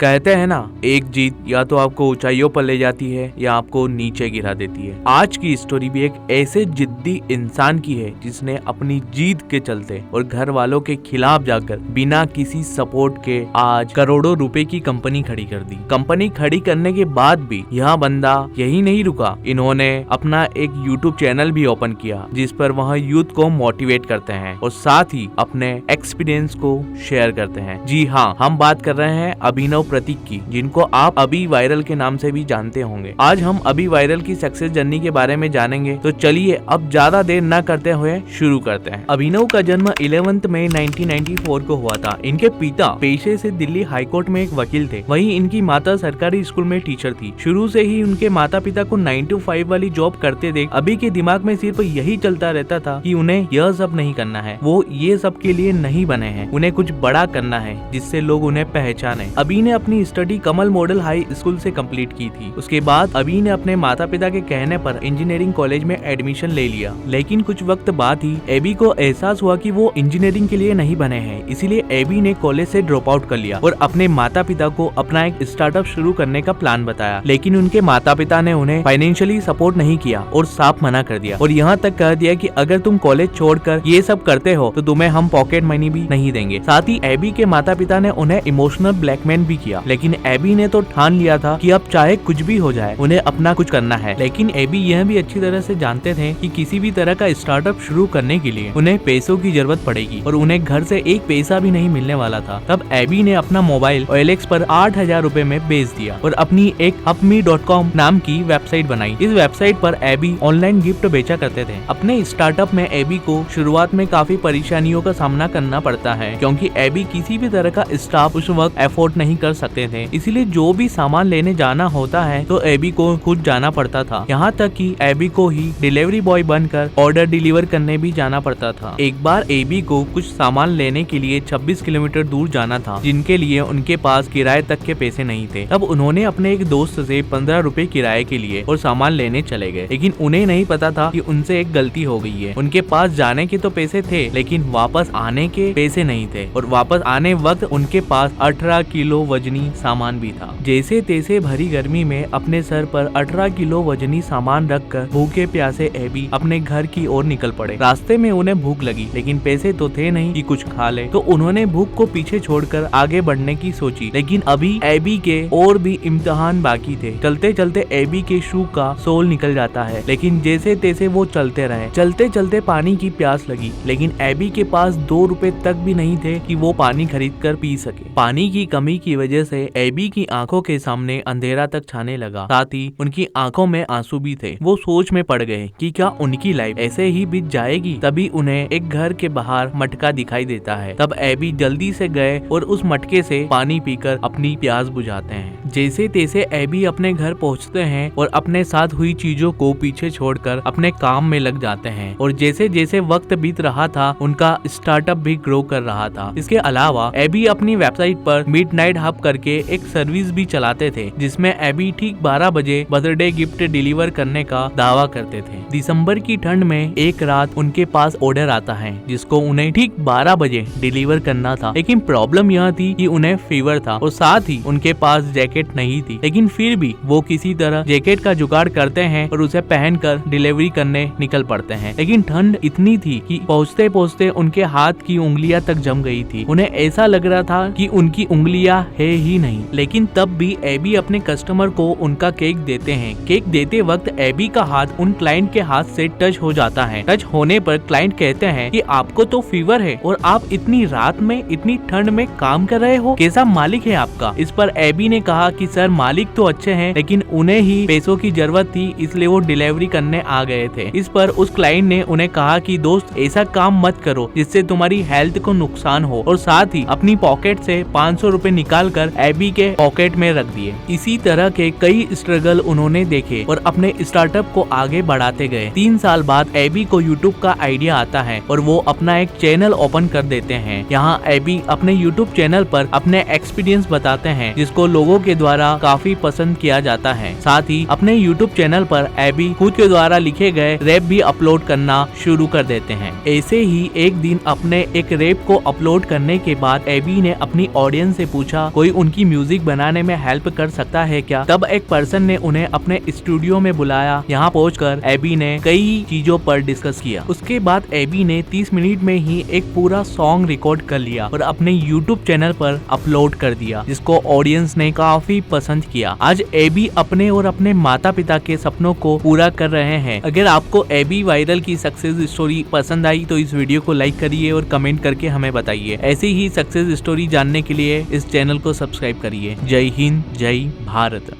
कहते हैं ना, एक जीत या तो आपको ऊंचाइयों पर ले जाती है या आपको नीचे गिरा देती है। आज की स्टोरी भी एक ऐसे जिद्दी इंसान की है जिसने अपनी जीत के चलते और घर वालों के खिलाफ जाकर बिना किसी सपोर्ट के आज करोड़ों रुपए की कंपनी खड़ी कर दी। कंपनी खड़ी करने के बाद भी यह बंदा यही नहीं रुका, इन्होंने अपना एक यूट्यूब चैनल भी ओपन किया जिस पर वह यूथ को मोटिवेट करते हैं और साथ ही अपने एक्सपीरियंस को शेयर करते हैं। जी हाँ, हम बात कर रहे हैं अभिनव प्रतीक की, जिनको आप अभी वायरल के नाम से भी जानते होंगे। आज हम अभी वायरल की सक्सेस जर्नी के बारे में जानेंगे, तो चलिए अब ज्यादा देर न करते हुए शुरू करते हैं। अभिनव का जन्म 11 मई 1994 को हुआ था। इनके पिता पेशे से दिल्ली हाईकोर्ट में एक वकील थे, वहीं इनकी माता सरकारी स्कूल में टीचर थी। शुरू से ही उनके माता पिता को 9 to 5 वाली जॉब करते देख अभी के दिमाग में सिर्फ यही चलता रहता था कि उन्हें यह सब नहीं करना है, वो ये सब के लिए नहीं बने हैं, उन्हें कुछ बड़ा करना है जिससे लोग उन्हें पहचाने। अभी ने अपनी स्टडी कमल मॉडल हाई स्कूल से कंप्लीट की थी। उसके बाद अभी ने अपने माता पिता के कहने पर इंजीनियरिंग कॉलेज में एडमिशन ले लिया, लेकिन कुछ वक्त बाद ही एबी को एहसास हुआ कि वो इंजीनियरिंग के लिए नहीं बने हैं। इसीलिए एबी ने कॉलेज से ड्रॉप आउट कर लिया और अपने माता पिता को अपना एक स्टार्टअप शुरू करने का प्लान बताया, लेकिन उनके माता पिता ने उन्हें फाइनेंशियली सपोर्ट नहीं किया और साफ मना कर दिया और यहाँ तक कह दिया कि अगर तुम कॉलेज छोड़कर ये सब करते हो तो तुम्हें हम पॉकेट मनी भी नहीं देंगे। साथ ही एबी के माता पिता ने उन्हें इमोशनल ब्लैकमेल भी किया, लेकिन एबी ने तो ठान लिया था कि अब चाहे कुछ भी हो जाए उन्हें अपना कुछ करना है। लेकिन एबी यह भी अच्छी तरह से जानते थे कि किसी भी तरह का स्टार्टअप शुरू करने के लिए उन्हें पैसों की जरूरत पड़ेगी और उन्हें घर से एक पैसा भी नहीं मिलने वाला था। तब एबी ने अपना मोबाइल OLX पर 8,000 रुपए में बेच दिया और अपनी एक upme.com नाम की वेबसाइट बनाई। इस वेबसाइट पर एबी ऑनलाइन गिफ्ट बेचा करते थे। अपने स्टार्टअप में एबी को शुरुआत में काफी परेशानियों का सामना करना पड़ता है, क्योंकि एबी किसी भी तरह का स्टाफ उस वक्त अफोर्ड नहीं कर सकते थे। इसीलिए जो भी सामान लेने जाना होता है तो एबी को खुद जाना पड़ता था। यहाँ तक कि एबी को ही डिलीवरी बॉय बनकर ऑर्डर डिलीवर करने भी जाना पड़ता था। एक बार एबी को कुछ सामान लेने के लिए 26 किलोमीटर दूर जाना था, जिनके लिए उनके पास किराए तक के पैसे नहीं थे। तब उन्होंने अपने एक दोस्त से 15 रुपए किराए के लिए और सामान लेने चले गए, लेकिन उन्हें नहीं पता था कि उनसे एक गलती हो गई है। उनके पास जाने के तो पैसे थे, लेकिन वापस आने के पैसे नहीं थे और वापस आने वक्त उनके पास 18 किलो वजनी सामान भी था। जैसे तैसे भरी गर्मी में अपने सर पर 18 किलो वजनी सामान रखकर भूखे प्यासे एबी अपने घर की ओर निकल पड़े। रास्ते में उन्हें भूख लगी, लेकिन पैसे तो थे नहीं कि कुछ खा ले, तो उन्होंने भूख को पीछे छोड़कर आगे बढ़ने की सोची। लेकिन अभी एबी के और भी इम्तिहान बाकी थे। चलते चलते एबी के शू का सोल निकल जाता है, लेकिन जैसे तैसे वो चलते रहे। चलते चलते पानी की प्यास लगी, लेकिन एबी के पास 2 रुपए तक भी नहीं थे कि वो पानी खरीद कर पी सके। पानी की कमी की वजह से एबी की आंखों के सामने अंधेरा तक छाने लगा, साथ ही उनकी आंखों में आंसू भी थे। वो सोच में पड़ गए कि क्या उनकी लाइफ ऐसे ही बीत जाएगी। तभी उन्हें एक घर के बाहर मटका दिखाई देता है। तब एबी जल्दी से गए और उस मटके से पानी पीकर अपनी प्यास बुझाते हैं। जैसे तैसे एबी अपने घर पहुंचते हैं और अपने साथ हुई चीजों को पीछे छोड़कर अपने काम में लग जाते हैं। और जैसे जैसे वक्त बीत रहा था, उनका स्टार्टअप भी ग्रो कर रहा था। इसके अलावा एबी अपनी वेबसाइट पर मिडनाइट हब करके एक सर्विस भी चलाते थे, जिसमें एबी ठीक 12 बजे बर्थडे गिफ्ट डिलीवर करने का दावा करते थे। दिसंबर की ठंड में एक रात उनके पास ऑर्डर आता है जिसको उन्हें ठीक 12 बजे डिलीवर करना था, लेकिन प्रॉब्लम यह थी कि उन्हें फीवर था और साथ ही उनके पास जैकेट नहीं थी। लेकिन फिर भी वो किसी तरह जैकेट का जुगाड़ करते हैं और उसे पहनकर डिलीवरी करने निकल पड़ते हैं। लेकिन ठंड इतनी थी कि पहुँचते पहुँचते उनके हाथ की उंगलियां तक जम गई थी। उन्हें ऐसा लग रहा था कि उनकी उंगलियां है ही नहीं। लेकिन तब भी एबी अपने कस्टमर को उनका केक देते हैं। केक देते वक्त एबी का हाथ उन क्लाइंट के हाथ से टच हो जाता है। टच होने पर क्लाइंट कहते हैं कि आपको तो फीवर है और आप इतनी रात में इतनी ठंड में काम कर रहे हो, कैसा मालिक है आपका। इस पर एबी ने कहा कि सर, मालिक तो अच्छे हैं, लेकिन उन्हें ही पैसों की जरूरत थी, इसलिए वो डिलीवरी करने आ गए थे। इस पर उस क्लाइंट ने उन्हें कहा कि दोस्त, ऐसा काम मत करो जिससे तुम्हारी हेल्थ को नुकसान हो, और साथ ही अपनी पॉकेट से 500 रुपए निकाल कर एबी के पॉकेट में रख दिए। इसी तरह के कई स्ट्रगल उन्होंने देखे और अपने स्टार्टअप को आगे बढ़ाते गए। 3 साल बाद एबी को यूट्यूब का आइडिया आता है और वो अपना एक चैनल ओपन कर देते हैं। यहाँ एबी अपने यूट्यूब चैनल पर अपने एक्सपीरियंस बताते हैं, जिसको लोगों के द्वारा काफी पसंद किया जाता है। साथ ही अपने YouTube चैनल पर एबी खुद के द्वारा लिखे गए रैप भी अपलोड करना शुरू कर देते हैं। ऐसे ही एक दिन अपने एक रैप को अपलोड करने के बाद एबी ने अपनी ऑडियंस से पूछा कोई उनकी म्यूजिक बनाने में हेल्प कर सकता है क्या। तब एक पर्सन ने उन्हें अपने स्टूडियो में बुलाया। यहाँ पहुंचकर एबी ने कई चीजों पर डिस्कस किया। उसके बाद एबी ने 30 मिनट में ही एक पूरा सॉन्ग रिकॉर्ड कर लिया और अपने YouTube चैनल पर अपलोड कर दिया, जिसको ऑडियंस ने काफी पसंद किया। आज एबी अपने और अपने माता पिता के सपनों को पूरा कर रहे हैं। अगर आपको एबी वायरल की सक्सेस स्टोरी पसंद आई तो इस वीडियो को लाइक करिए और कमेंट करके हमें बताइए। ऐसी ही सक्सेस स्टोरी जानने के लिए इस चैनल को सब्सक्राइब करिए। जय हिंद, जय भारत।